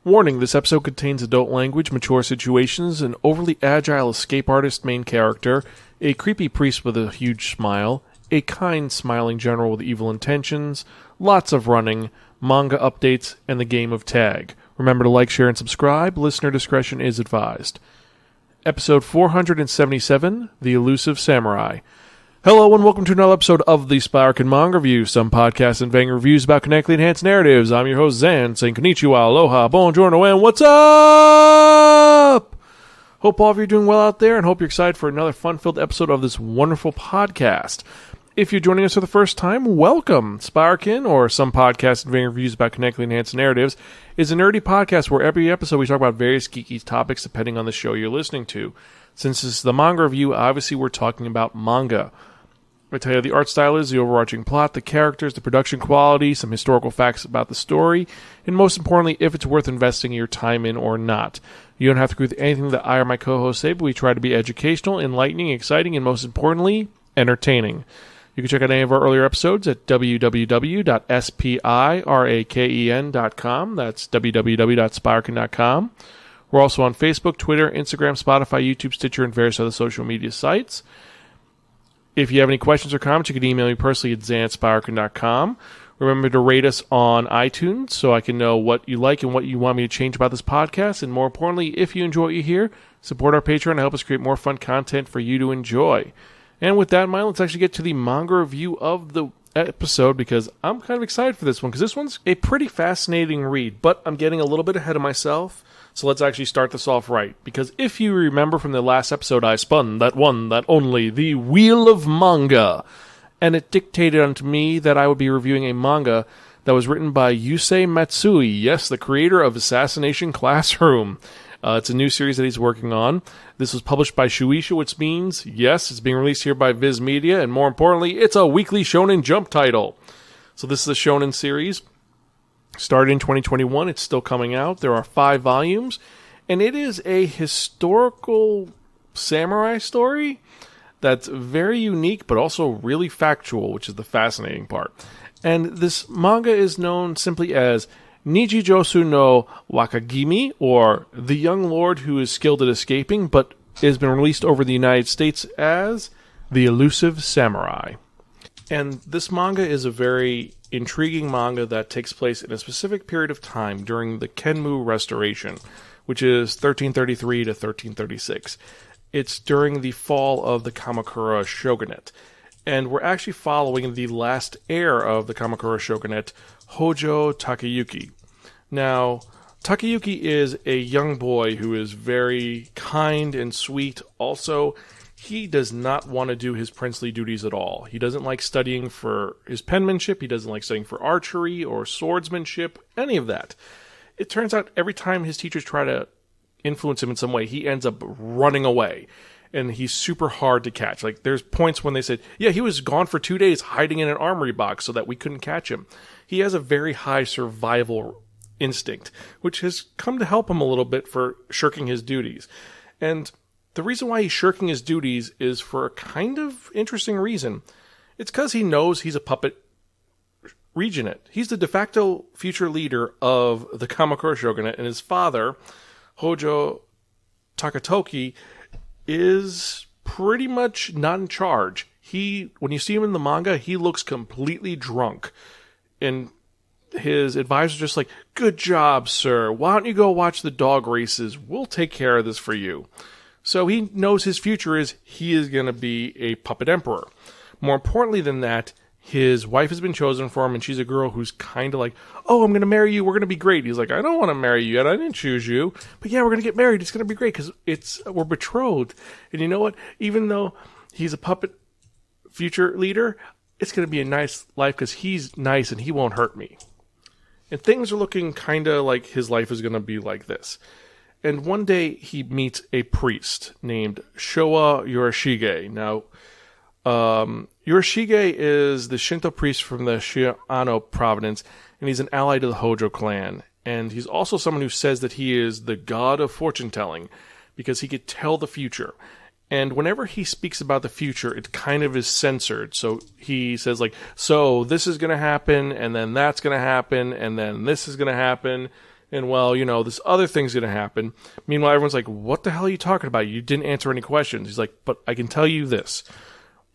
Warning, this episode contains adult language, mature situations, an overly agile escape artist main character, a creepy priest with a huge smile, a kind smiling general with evil intentions, lots of running, manga updates, and the game of tag. Remember to like, share, and subscribe. Listener discretion is advised. Episode 477, The Elusive Samurai. Hello and welcome to another episode of the Spiraken Manga Review, some podcasts and vague reviews about connectly enhanced narratives. I'm your host Zan, saying konnichiwa, aloha, buongiorno, and what's up? Hope all of you are doing well out there and hope you're excited for another fun-filled episode of this wonderful podcast. If you're joining us for the first time, welcome. Spiraken, or some podcasts and vague reviews about connectly enhanced narratives, is a nerdy podcast where every episode we talk about various geeky topics depending on the show you're listening to. Since this is the manga review, obviously we're talking about manga. I tell you the art style is, the overarching plot, the characters, the production quality, some historical facts about the story, and most importantly, if it's worth investing your time in or not. You don't have to agree with anything that I or my co-hosts say, but we try to be educational, enlightening, exciting, and most importantly, entertaining. You can check out any of our earlier episodes at www.spiraken.com. That's www.spiraken.com. We're also on Facebook, Twitter, Instagram, Spotify, YouTube, Stitcher, and various other social media sites. If you have any questions or comments, you can email me personally at zan@spiraken.com. Remember to rate us on iTunes so I can know what you like and what you want me to change about this podcast. And more importantly, if you enjoy what you hear, support our Patreon to help us create more fun content for you to enjoy. And with that in mind, let's actually get to the manga review of the episode because I'm kind of excited for this one because this one's a pretty fascinating read, but I'm getting a little bit ahead of myself. So let's actually start this off right. Because if you remember from the last episode, I spun that one, that only, the Wheel of Manga. And it dictated unto me that I would be reviewing a manga that was written by Yusei Matsui. Yes, the creator of Assassination Classroom. It's a new series that he's working on. This was published by Shueisha, which means, yes, it's being released here by Viz Media. And more importantly, it's a weekly Shonen Jump title. So this is a shonen series. Started in 2021, it's still coming out. There are 5 volumes, and it is a historical samurai story that's very unique, but also really factual, which is the fascinating part. And this manga is known simply as Nijijosu no Wakagimi, or The Young Lord Who is Skilled at Escaping, but it has been released over the United States as The Elusive Samurai. And this manga is a very intriguing manga that takes place in a specific period of time during the Kenmu Restoration, which is 1333 to 1336. It's during the fall of the Kamakura Shogunate. And we're actually following the last heir of the Kamakura Shogunate, Hojo Takayuki. Now, Takayuki is a young boy who is very kind and sweet. Also, he does not want to do his princely duties at all. He doesn't like studying for his penmanship. He doesn't like studying for archery or swordsmanship, any of that. It turns out every time his teachers try to influence him in some way, he ends up running away. And he's super hard to catch. Like, there's points when they said, yeah, he was gone for 2 days hiding in an armory box so that we couldn't catch him. He has a very high survival instinct, which has come to help him a little bit for shirking his duties. And the reason why he's shirking his duties is for a kind of interesting reason. It's because he knows he's a puppet regent. He's the de facto future leader of the Kamakura Shogunate, and his father, Hojo Takatoki, is pretty much not in charge. When you see him in the manga, he looks completely drunk. And his advisor's just like, good job, sir. Why don't you go watch the dog races? We'll take care of this for you. So he knows his future is he is going to be a puppet emperor. More importantly than that, his wife has been chosen for him, and she's a girl who's kind of like, oh, I'm going to marry you. We're going to be great. He's like, I don't want to marry you yet. I didn't choose you. But yeah, we're going to get married. It's going to be great because we're betrothed. And you know what? Even though he's a puppet future leader, it's going to be a nice life because he's nice and he won't hurt me. And things are looking kind of like his life is going to be like this. And one day he meets a priest named Showa Yorishige. Now, Yorishige is the Shinto priest from the Shiano province, and he's an ally to the Hojo Clan. And he's also someone who says that he is the god of fortune-telling, because he could tell the future. And whenever he speaks about the future, it kind of is censored. So he says, like, so this is going to happen, and then that's going to happen, and then this is going to happen. And well, this other thing's going to happen. Meanwhile, everyone's like, what the hell are you talking about? You didn't answer any questions. He's like, but I can tell you this.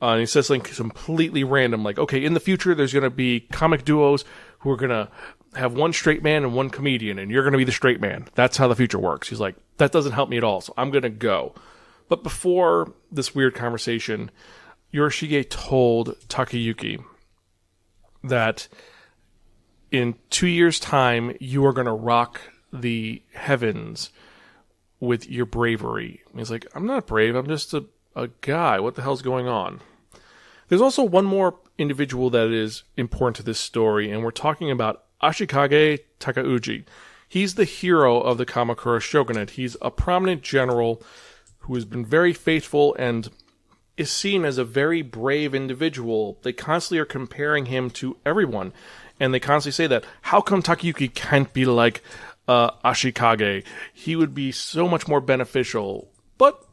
And he says something completely random, like, okay, in the future, there's going to be comic duos who are going to have one straight man and one comedian, and you're going to be the straight man. That's how the future works. He's like, that doesn't help me at all, so I'm going to go. But before this weird conversation, Yorishige told Takayuki that in 2 years' time, you are going to rock the heavens with your bravery. And he's like, I'm not brave, I'm just a guy. What the hell's going on? There's also one more individual that is important to this story, and we're talking about Ashikage Takauji. He's the hero of the Kamakura Shogunate. He's a prominent general who has been very faithful and is seen as a very brave individual. They constantly are comparing him to everyone, and they constantly say that, how come Takayuki can't be like Ashikage? He would be so much more beneficial. But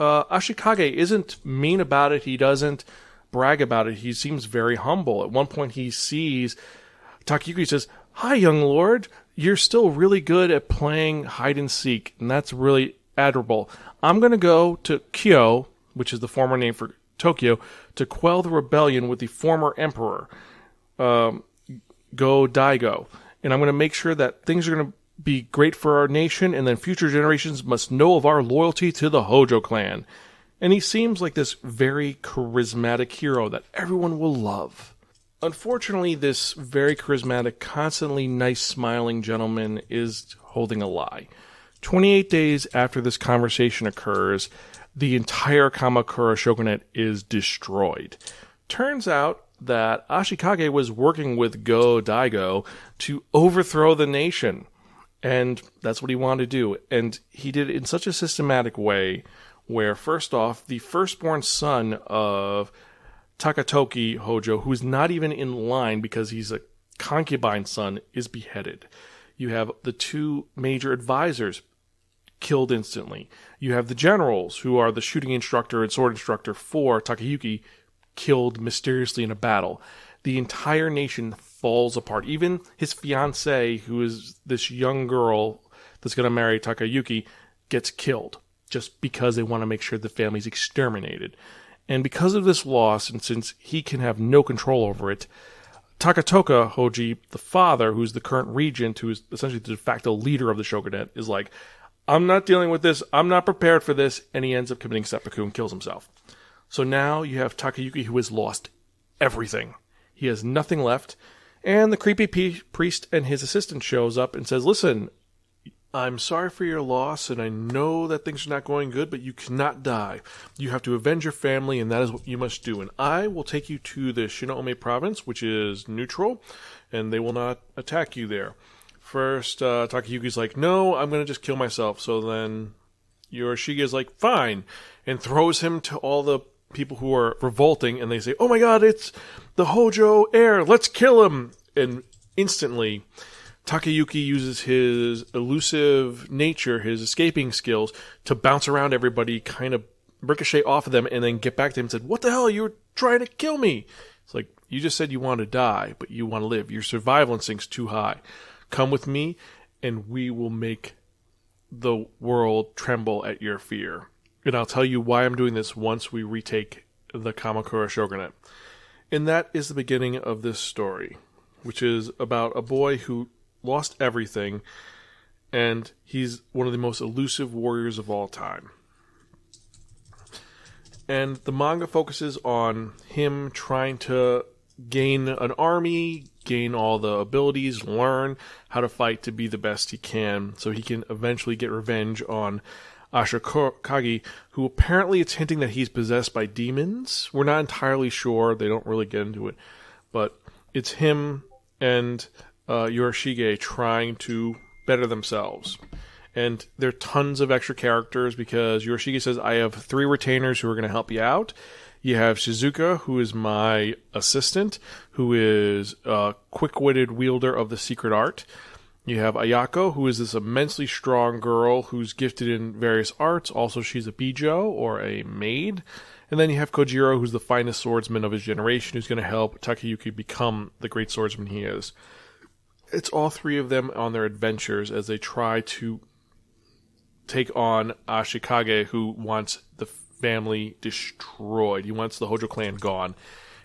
Ashikage isn't mean about it. He doesn't brag about it. He seems very humble. At one point he sees Takayuki, says, hi, young lord, you're still really good at playing hide and seek, and that's really admirable. I'm going to go to Kyo, which is the former name for Tokyo, to quell the rebellion with the former emperor, Go Daigo. And I'm going to make sure that things are going to be great for our nation, and then future generations must know of our loyalty to the Hojo Clan. And he seems like this very charismatic hero that everyone will love. Unfortunately, this very charismatic, constantly nice smiling gentleman is holding a lie. 28 days after this conversation occurs, the entire Kamakura Shogunate is destroyed. Turns out that Ashikage was working with Go Daigo to overthrow the nation. And that's what he wanted to do. And he did it in such a systematic way where, first off, the firstborn son of Takatoki Hojo, who is not even in line because he's a concubine son, is beheaded. You have the two major advisors killed instantly. You have the generals, who are the shooting instructor and sword instructor for Takayuki, killed mysteriously in a battle. The entire nation falls apart. Even his fiancée, who is this young girl that's going to marry Takayuki, gets killed just because they want to make sure the family's exterminated. And because of this loss, and since he can have no control over it, Takatoka Hoji, the father, who's the current regent, who is essentially the de facto leader of the shogunate, is like, I'm not dealing with this, I'm not prepared for this, and he ends up committing seppuku and kills himself. So now you have Takayuki, who has lost everything. He has nothing left, and the creepy priest and his assistant shows up and says, listen, I'm sorry for your loss, and I know that things are not going good, but you cannot die. You have to avenge your family, and that is what you must do. And I will take you to the Shinoome province, which is neutral, and they will not attack you there. First, Takayuki's like, no, I'm going to just kill myself. So then Yorishige is like, fine, and throws him to all the people who are revolting, and they say, oh my god, it's the Hojo heir, let's kill him. And instantly, Takayuki uses his elusive nature, his escaping skills, to bounce around everybody, kind of ricochet off of them, and then get back to him and said, what the hell, you were trying to kill me. It's like, you just said you want to die, but you want to live. Your survival instinct's too high. Come with me, and we will make the world tremble at your fear. And I'll tell you why I'm doing this once we retake the Kamakura Shogunate. And that is the beginning of this story, which is about a boy who lost everything, and he's one of the most elusive warriors of all time. And the manga focuses on him trying to gain an army, gain all the abilities, learn how to fight to be the best he can, so he can eventually get revenge on Ashikage, who apparently it's hinting that he's possessed by demons. We're not entirely sure. They don't really get into it. But it's him and Yorishige trying to better themselves. And there are tons of extra characters because Yorishige says, I have 3 retainers who are going to help you out. You have Shizuka, who is my assistant, who is a quick-witted wielder of the secret art. You have Ayako, who is this immensely strong girl who's gifted in various arts. Also, she's a bijo, or a maid. And then you have Kojiro, who's the finest swordsman of his generation, who's going to help Takayuki become the great swordsman he is. it's all three of them on their adventures as they try to take on Ashikage, who wants the family destroyed. He wants the Hojo Clan gone.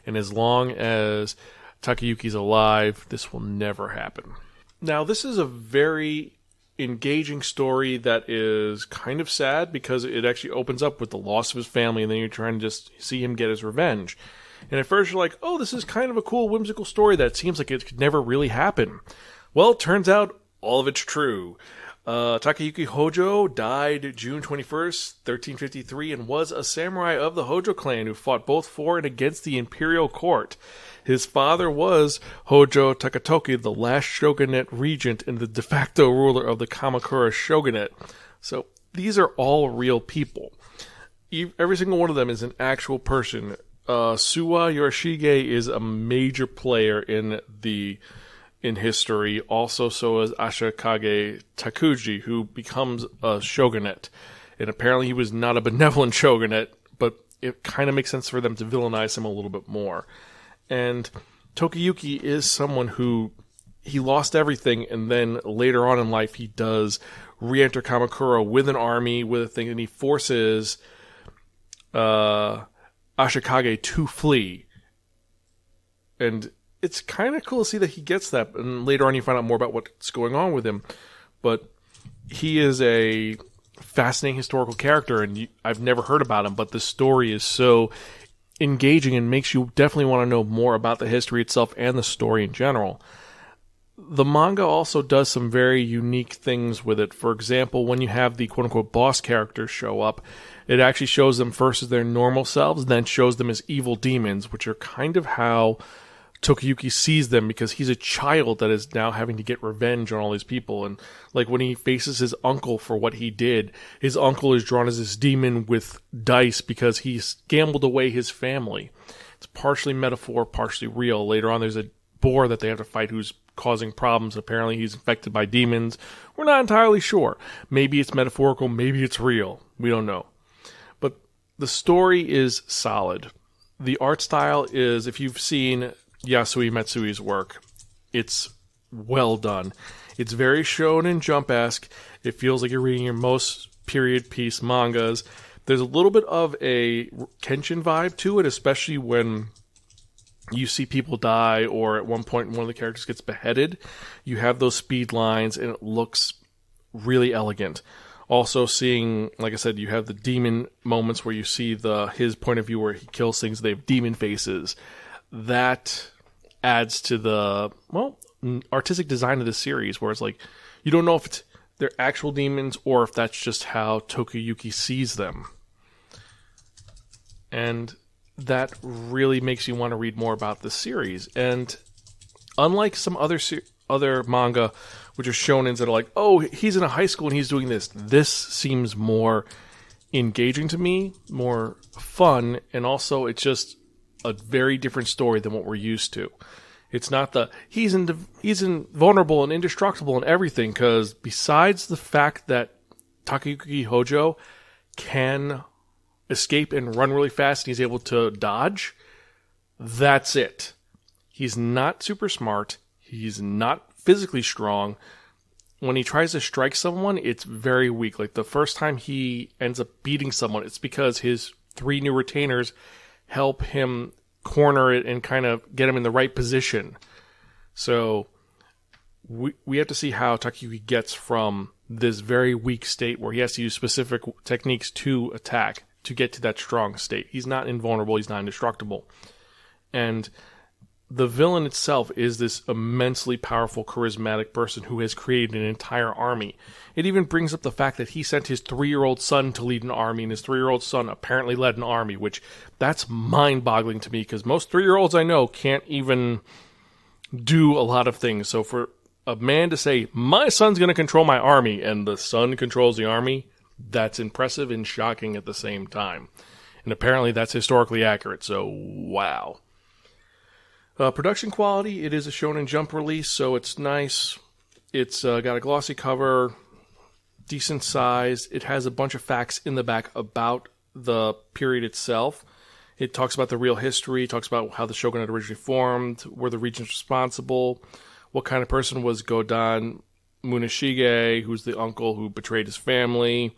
And as long as Takayuki's alive, this will never happen. Now, this is a very engaging story that is kind of sad because it actually opens up with the loss of his family, and then you're trying to just see him get his revenge. And at first you're like, oh, this is kind of a cool, whimsical story that seems like it could never really happen. Well, it turns out all of it's true. Takayuki Hojo died June 21st, 1353, and was a samurai of the Hojo Clan who fought both for and against the imperial court. His father was Hojo Takatoki, the last shogunate regent and the de facto ruler of the Kamakura Shogonate. So these are all real people. Every single one of them is an actual person. Suwa Yorishige is a major player in history. Also, so is Ashikage Takuji, who becomes a shogunate. And apparently he was not a benevolent shogunate, but it kind of makes sense for them to villainize him a little bit more. And Tokiyuki is someone who, he lost everything, and then later on in life he does re-enter Kamakura with an army, with a thing, and he forces Ashikage to flee. And it's kind of cool to see that he gets that, and later on you find out more about what's going on with him. But he is a fascinating historical character, and I've never heard about him, but the story is so engaging and makes you definitely want to know more about the history itself and the story in general. The manga also does some very unique things with it. For example, when you have the quote-unquote boss characters show up, it actually shows them first as their normal selves, then shows them as evil demons, which are kind of how Tokiyuki sees them, because he's a child that is now having to get revenge on all these people. And like when he faces his uncle for what he did, his uncle is drawn as this demon with dice because he's gambled away his family. It's partially metaphor, partially real. Later on there's a boar that they have to fight who's causing problems. Apparently he's infected by demons. We're not entirely sure. Maybe it's metaphorical, maybe it's real. We don't know. But the story is solid. The art style is, if you've seen Yusei Matsui's work, it's well done. It's very Shonen Jump-esque. It feels like you're reading your most period piece mangas. There's a little bit of a Kenshin vibe to it, especially when you see people die, or at one point one of the characters gets beheaded. You have those speed lines, and it looks really elegant. Also seeing, like I said, you have the demon moments where you see his point of view where he kills things. They have demon faces. That adds to the, artistic design of the series, where it's like, you don't know if they're actual demons or if that's just how Tokiyuki sees them. And that really makes you want to read more about the series. And unlike some other manga, which are shonens that are like, oh, he's in a high school and he's doing this. This seems more engaging to me, more fun, and also it's just a very different story than what we're used to. It's not he's invulnerable and indestructible and everything, because besides the fact that Takayuki Hojo can escape and run really fast and he's able to dodge, that's it. He's not super smart. He's not physically strong. When he tries to strike someone, it's very weak. Like the first time he ends up beating someone, it's because his 3 new retainers help him corner it and kind of get him in the right position. So we have to see how Takayuki gets from this very weak state where he has to use specific techniques to attack to get to that strong state. He's not invulnerable. He's not indestructible. And the villain itself is this immensely powerful, charismatic person who has created an entire army. It even brings up the fact that he sent his 3-year-old son to lead an army, and his 3-year-old son apparently led an army, which that's mind-boggling to me, because most 3-year-olds I know can't even do a lot of things. So for a man to say, my son's going to control my army, and the son controls the army, that's impressive and shocking at the same time. And apparently that's historically accurate, so wow. Production quality, it is a Shonen Jump release, so it's nice. It's got a glossy cover, decent size. It has a bunch of facts in the back about the period itself. It talks about the real history, talks about how the shogunate originally formed, were the regions responsible, what kind of person was Godan Muneshige, who's the uncle who betrayed his family.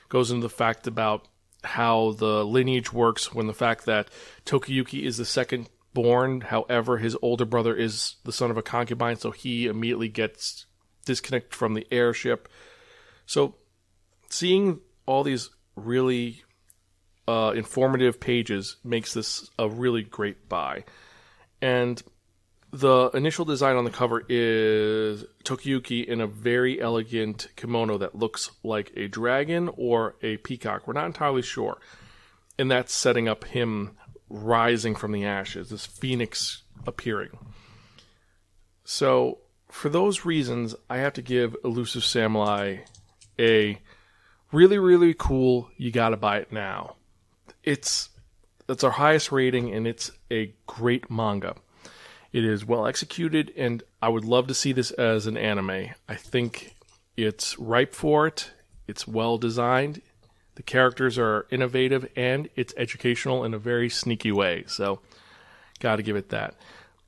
Goes into the fact about how the lineage works when the fact that Tokiyuki is the second born, however, his older brother is the son of a concubine, so he immediately gets disconnected from the heirship. So seeing all these really informative pages makes this a really great buy. And the initial design on the cover is Tokiyuki in a very elegant kimono that looks like a dragon or a peacock. We're not entirely sure. And that's setting up him rising from the ashes, this phoenix appearing. So, for those reasons, I have to give Elusive Samurai a really, really cool, you gotta buy it now. It's our highest rating, and it's a great manga. It is well executed, and I would love to see this as an anime. I think it's ripe for it. It's well designed. The characters are innovative, and it's educational in a very sneaky way. So, gotta give it that.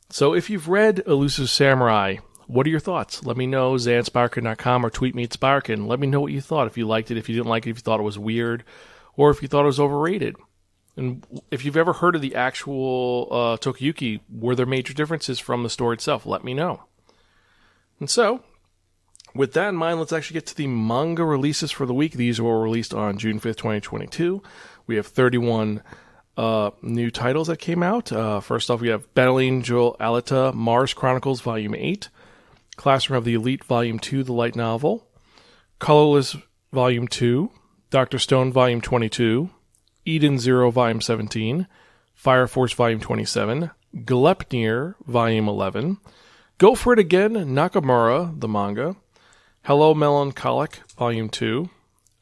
So, if you've read Elusive Samurai, what are your thoughts? Let me know, ZanSpiraken.com, or tweet me at Spiraken. Let me know what you thought. If you liked it, if you didn't like it, if you thought it was weird, or if you thought it was overrated. And if you've ever heard of the actual Tokiyuki, were there major differences from the story itself? Let me know. And so, with that in mind, let's actually get to the manga releases for the week. These were released on June 5th, 2022. We have 31 new titles that came out. First off, we have Battle Angel Alita, Mars Chronicles Volume 8, Classroom of the Elite Volume 2, the light novel, Colorless Volume 2, Dr. Stone Volume 22, Eden Zero Volume 17, Fire Force Volume 27, Gleipnir Volume 11, Go For It Again, Nakamura, the manga, Hello Melancholic Volume 2,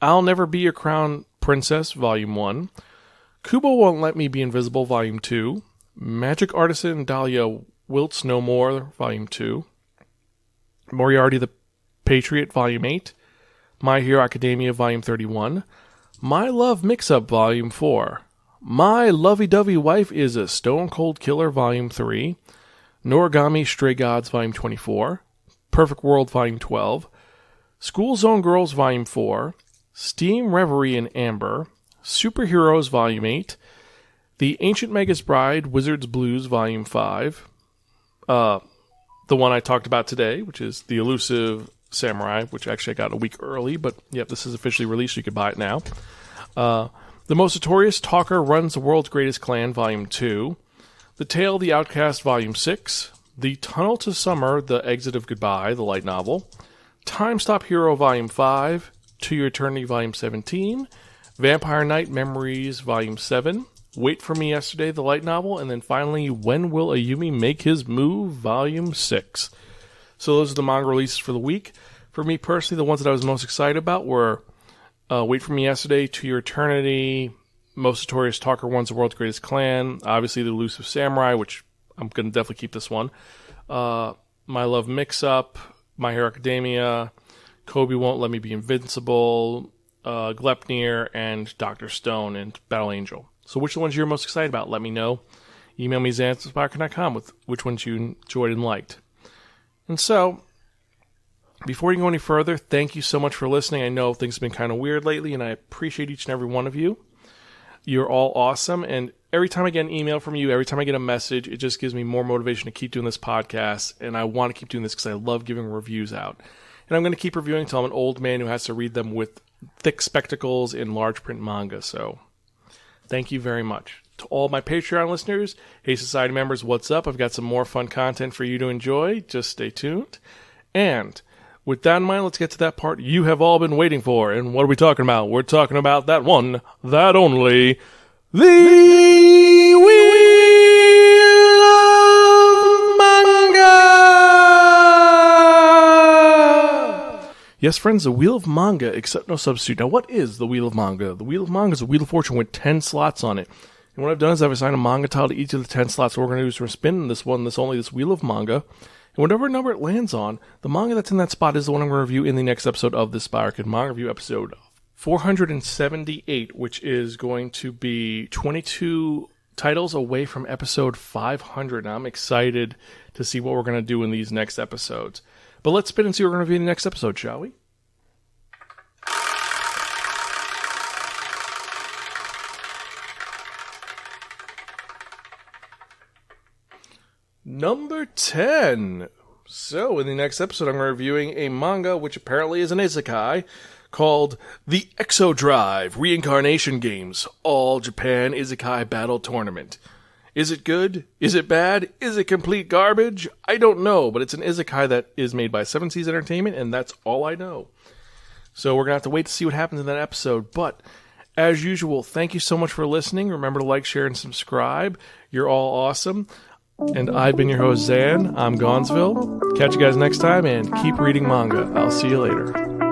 I'll Never Be Your Crown Princess Volume 1, Kubo Won't Let Me Be Invisible Volume 2, Magic Artisan Dahlia Wilts No More Volume 2, Moriarty the Patriot Volume 8, My Hero Academia Volume 31, My Love Mix-Up Volume 4, My Lovey-Dovey Wife is a Stone Cold Killer Volume 3, Noragami Stray Gods Volume 24, Perfect World Volume 12, School Zone Girls Volume 4, Steam Reverie in Amber, Superheroes Volume 8, The Ancient Magus Bride Wizard's Blues Volume 5, the one I talked about today, which is The Elusive Samurai, which actually I got a week early, but yep, this is officially released, so you can buy it now. The Most Notorious Talker Runs the World's Greatest Clan, Volume 2. The Tale of the Outcast, Volume 6. The Tunnel to Summer, The Exit of Goodbye, the light novel. Time Stop Hero, Volume 5. To Your Eternity, Volume 17. Vampire Knight Memories, Volume 7. Wait for Me Yesterday, the light novel. And then finally, When Will Ayumi Make His Move, Volume 6. So those are the manga releases for the week. For me personally, the ones that I was most excited about were Wait For Me Yesterday, To Your Eternity, Most Notorious Talker Runs the World's Greatest Clan, obviously The Elusive Samurai, which I'm going to definitely keep this one, My Love Mix-Up, My Hero Academia, Kobe Won't Let Me Be Invincible, Gleipnir, and Dr. Stone and Battle Angel. So which ones you're most excited about? Let me know. Email me ZanSpiraken.com with which ones you enjoyed and liked. And so, before you go any further, thank you so much for listening. I know things have been kind of weird lately, and I appreciate each and every one of you. You're all awesome, and every time I get an email from you, every time I get a message, it just gives me more motivation to keep doing this podcast, and I want to keep doing this because I love giving reviews out. And I'm going to keep reviewing until I'm an old man who has to read them with thick spectacles in large print manga, so thank you very much. To all my Patreon listeners, hey Society members, what's up? I've got some more fun content for you to enjoy. Just stay tuned. And with that in mind, let's get to that part you have all been waiting for. And what are we talking about? We're talking about that one, that only, the Wheel of Manga! Yes, friends, the Wheel of Manga, except no substitute. Now, what is the Wheel of Manga? The Wheel of Manga is a Wheel of Fortune with 10 slots on it. And what I've done is I've assigned a manga title to each of the 10 slots. So we're going to do is we're spinning this one, this Wheel of Manga. And whatever number it lands on, the manga that's in that spot is the one I'm going to review in the next episode of the Spiraken Manga Review, episode 478, which is going to be 22 titles away from episode 500. I'm excited to see what we're going to do in these next episodes. But let's spin and see what we're going to review in the next episode, shall we? Number 10. So, in the next episode, I'm reviewing a manga which apparently is an isekai called The Exodrive Reincarnation Games All Japan Isekai Battle Tournament. Is it good? Is it bad? Is it complete garbage? I don't know, but it's an isekai that is made by 7 Seas Entertainment, and that's all I know. So we're going to have to wait to see what happens in that episode. But, as usual, thank you so much for listening. Remember to like, share, and subscribe. You're all awesome. And I've been your host, Zan. I'm Gonzville. Catch you guys next time, and keep reading manga. I'll see you later.